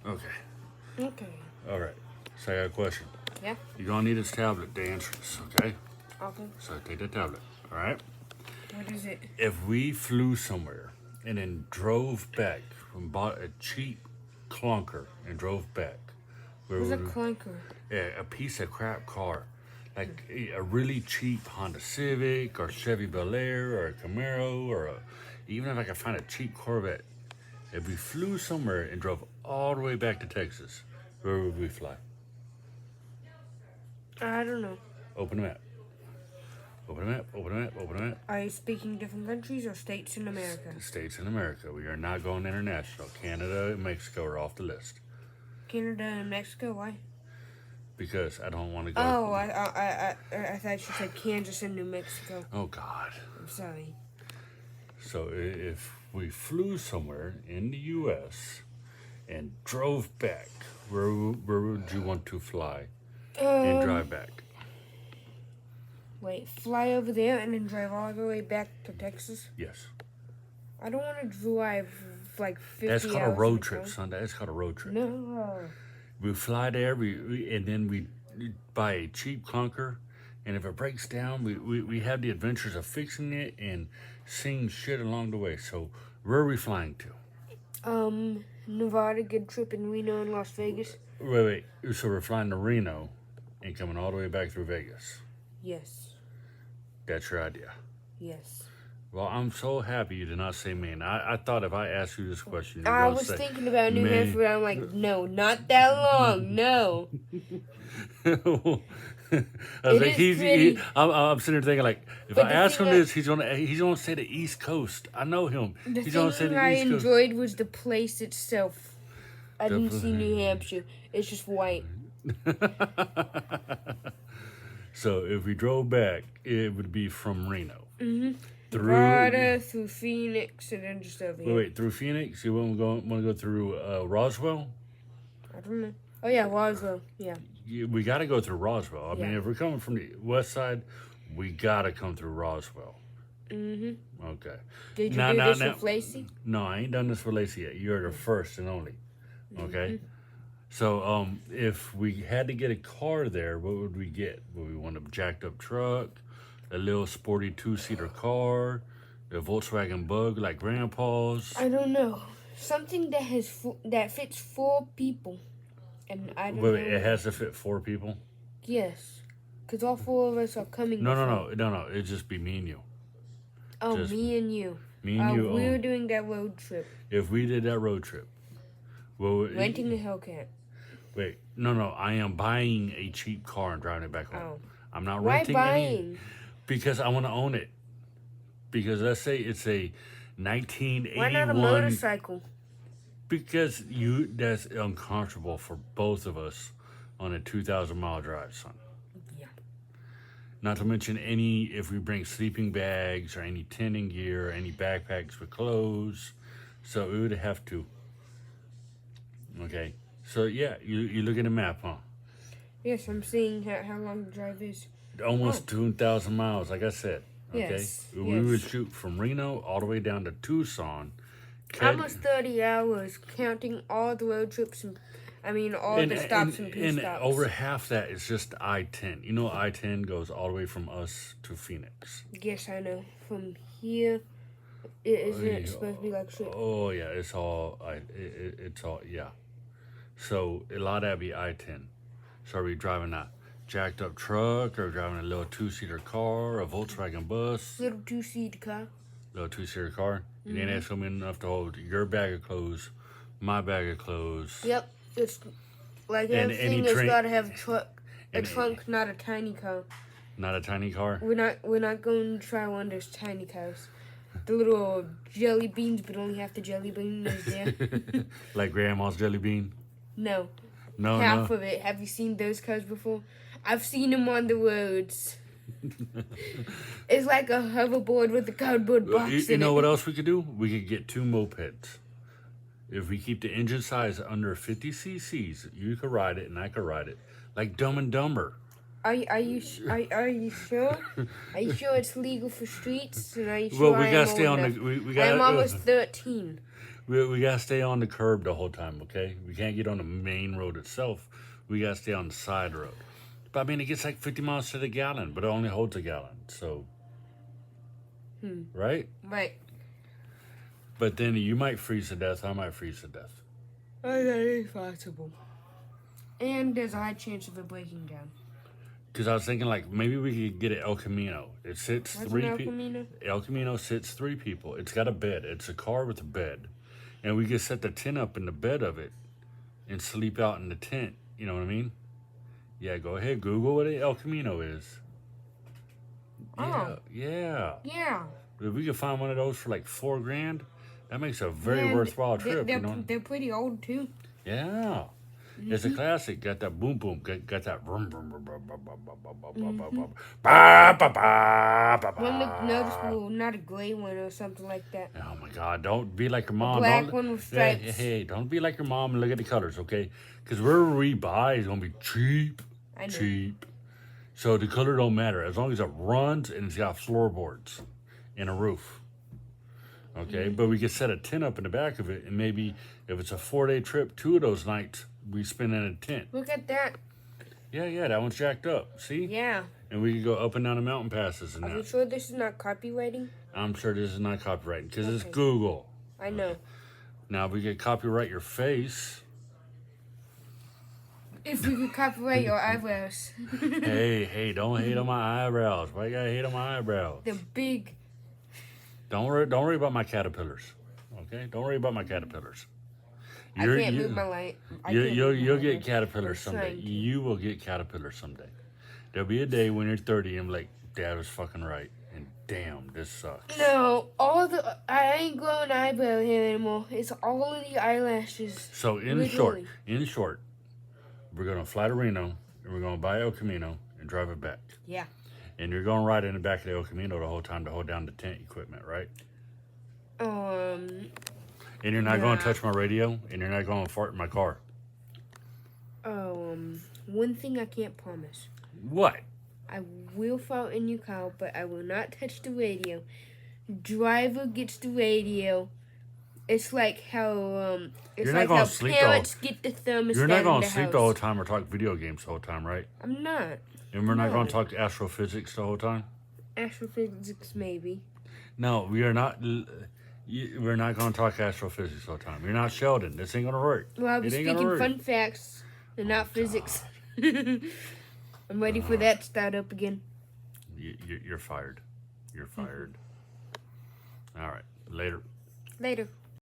Okay. Okay. All right. So I got a question. Yeah. You're gonna need this tablet to answer this, okay? Okay. So take the tablet. All right. What is it? If we flew somewhere and then drove back and bought a cheap clunker and drove back, where What's a would clunker? a piece of crap car, like a really cheap Honda Civic or Chevy Bel Air or a Camaro or even if I could find a cheap Corvette. If we flew somewhere and drove all the way back to Texas, where would we fly? I don't know. Open the map. Open the map. Open the map. Open the map. Are you speaking different countries or states in America? States in America. We are not going international. Canada and Mexico are off the list Canada and Mexico. Why? because I don't want to go. Oh, I thought you said Kansas and New Mexico. Oh God. I'm sorry. So if we flew somewhere in the U.S. and drove back, where would you want to fly and drive back? Wait, fly over there and then drive all the way back to Texas? Yes. I don't want to drive like 50 That's called a hours road in a trip, car. son. That's called a road trip. No. We fly there, and then we buy a cheap clunker, and if it breaks down, we have the adventures of fixing it and seeing shit along the way. So where are we flying to? Nevada, good trip in Reno and Las Vegas. Wait. So we're flying to Reno and coming all the way back through Vegas. Yes. That's your idea. Yes. Well, I'm so happy you did not say Maine. I thought if I asked you this question, you'd I go was say, thinking about New Maine. Hampshire. I'm like, no, not that long. No. I was It like, is pretty. I'm sitting there thinking like, if But I the ask him thing this, he's gonna say the East Coast. I know him. The He's gonna say thing the I East Coast. enjoyed was the place itself. I The didn't see pla- New Hampshire. It's just white. So if we drove back, it would be from Reno. Mm-hmm. Through Nevada, through Phoenix, and then just over here. wait, through Phoenix. You want to go through Roswell? I don't know. Oh, yeah, Roswell. Yeah. We got to go through Roswell. I mean, Yeah. if we're coming from the west side, we got to come through Roswell. Mm-hmm. Okay. Did you Now- do now- this now- with Lacey? No, I ain't done this with Lacey yet. You're the first and only. Okay. So, if we had to get a car there, what would we get? Would we want a jacked up truck, a little sporty 2-seater car, a Volkswagen Bug like Grandpa's? I don't know. Something that that fits 4 people. And I don't know. Wait, it has to fit 4 people? Yes. Because all 4 of us are coming. No. It'd just be me and you. Oh, Just me and you. Me and you. We're doing that road trip. If we did that road trip, well, Renting a Hellcat. wait, no. I am buying a cheap car and driving it back home. Oh. I'm not Why renting any buying? because I want to own it. Because let's say it's a 1981. Why not a motorcycle? Because that's uncomfortable for both of us on a 2,000-mile drive, son. Yeah. Not to mention if we bring sleeping bags or any tending gear, or any backpacks with clothes. So we would have to. Okay. So yeah, you look at the map, huh? Yes, I'm seeing how long the drive is. Almost 2,000 miles, like I said. Okay. Yes, We yes. would shoot from Reno all the way down to Tucson. Almost 30 hours, counting all the road trips and, all the stops and pit and stops. over half that is just I-10. You know, I-10 goes all the way from us to Phoenix. Yes, I know. From here, isn't it supposed to be like shit? Oh yeah, it's all yeah. So a lot of that be I-10. So are we driving a jacked up truck, or driving a little 2-seater car, a Volkswagen bus, Little 2-seat car. little 2-seater car? And then that's gonna be enough to hold your bag of clothes, my bag of clothes. Yep, it's like And everything any has train- got to have a truck. A and- trunk, not a tiny car. Not a tiny car. We're not going to try one of those tiny cars. The little jelly beans, but only half the jelly bean is there. Like Grandma's jelly bean. No, No, half no. of it. Have you seen those cars before? I've seen them on the roads. It's like a hoverboard with a cardboard box You in know it. what else we could do? We could get 2 mopeds. If we keep the engine size under 50 cc's, you could ride it and I could ride it. Like Dumb and Dumber. Are you sure? Are you sure it's legal for streets? And are you Well, sure we I gotta am stay old on enough? the. We I gotta, am almost 13. We gotta stay on the curb the whole time, okay? We can't get on the main road itself. We gotta stay on the side road. But I mean, it gets like 50 miles to the gallon, but it only holds a gallon. So, right? Right. But then you might freeze to death. I might freeze to death. Oh, that is possible. And there's a high chance of it breaking down. Because I was thinking, like, maybe we could get an El Camino. It sits What's three an El people. Camino? El Camino sits 3 people. It's got a bed. It's a car with a bed. And we could set the tent up in the bed of it and sleep out in the tent. You know what I mean? Yeah, go ahead. Google what an El Camino is. Oh. Yeah. Yeah. If we could find one of those for like $4,000, that makes a very Yeah, worthwhile trip, they're, you know? They're pretty old, too. Yeah. It's a classic. Got that boom boom. Got that vroom vroom vroom vroom vroom vroom vroom vroom vroom vroom. Ba ba ba ba One looked ba. noticeable, not a gray one or something like that. Oh my God! Don't be like your mom. Black Don't, one with hey, stripes. hey, don't be like your mom and look at the colors, okay? Because wherever we buy is gonna be cheap, I know. cheap. So the color don't matter as long as it runs and it's got floorboards and a roof. Okay, but we could set a tent up in the back of it, and maybe if it's a 4-day trip, 2 of those nights we spend in a tent. Look at that. Yeah, that one's jacked up. See? Yeah. And we can go up and down the mountain passes and Are you that. sure this is not copywriting? I'm sure this is not copyrighted because it's Okay. Google. I know. Now, we could copyright your face. If we could copyright your eyebrows. Hey, don't hate on my eyebrows. Why you gotta hate on my eyebrows? They're big. Don't worry about my caterpillars. Okay? Don't worry about my caterpillars. I can't move my light. You'll get caterpillars I'm someday. trying to. You will get caterpillars someday. There'll be a day when you're 30 and like, Dad was fucking right. And damn, this sucks. No, I ain't growing eyebrow hair anymore. It's all of the eyelashes. So in short, we're gonna fly to Reno and we're gonna buy El Camino and drive it back. Yeah. And you're gonna ride in the back of the El Camino the whole time to hold down the tent equipment, right? And you're not gonna touch my radio and you're not gonna fart in my car. One thing I can't promise. What? I will fart in your car, but I will not touch the radio. Driver gets the radio. It's like how You're not gonna sleep the parents get the thermostat. You're not in gonna the sleep house. the whole time or talk video games the whole time, right? I'm not. And we're not No. gonna talk astrophysics the whole time. Astrophysics, maybe. No, we are not. We're not gonna talk astrophysics the whole time. You're not Sheldon. This ain't gonna work. Well, I'll be It ain't gonna speaking work. fun facts and not physics. I'm ready for that to start up again. You're fired. You're fired. All right. Later. Later.